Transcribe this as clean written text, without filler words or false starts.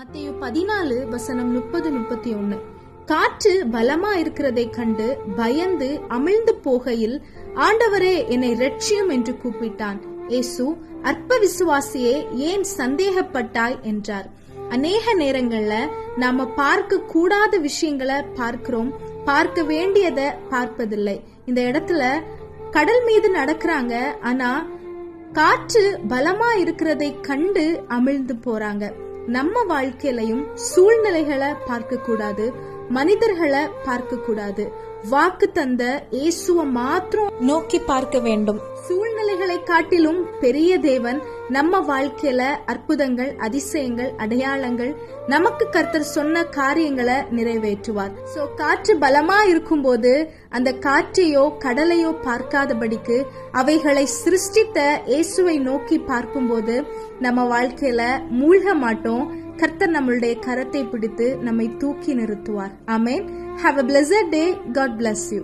மத்தேயு 14:30-31. காற்று பலமா இருக்கிறதை கண்டு பயந்து அமிழ்ந்து போகையில், ஆண்டவரே என்னை இரட்சியும் என்று கூப்பிட்டான். இயேசு, அற்ப விசுவாசியே, ஏன் சந்தேகப்பட்டாய் என்றார். அநேக நேரங்கள்ல நாம பார்க்க கூடாத விஷயங்களை பார்க்கிறோம், பார்க்க வேண்டியத பார்ப்பதில்லை. இந்த இடத்துல கடல் மீது நடக்கிறாங்க, ஆனா காற்று பலமா இருக்கிறதை கண்டு அமிழ்ந்து போறாங்க. நம்ம வாழ்க்கையிலையும் சூழ்நிலைகளை பார்க்க கூடாது, மனிதர்களை பார்க்க கூடாது. வாக்கு தந்த இயேசுவை மாத்திரம் நோக்கி பார்க்க வேண்டும். சூழ்நிலைகளை காட்டிலும் பெரிய தேவன் நம்ம வாழ்க்கையில அற்புதங்கள், அதிசயங்கள், அடையாளங்கள், நமக்கு கர்த்தர் சொன்ன காரியங்களை நிறைவேற்றுவார். சோ காற்று பலமா இருக்கும்போது அந்த காற்றையோ கடலையோ பார்க்காதபடிக்கு அவைகளை சிருஷ்டித்த இயேசுவை நோக்கி பார்க்கும்போது நம்ம வாழ்க்கையில மூழ்க மாட்டோம். கர்த்தர் நம்மளுடைய கரத்தை பிடித்து நம்மை தூக்கி நிறுத்துவார். ஆமென். Have a blessed day. God bless you.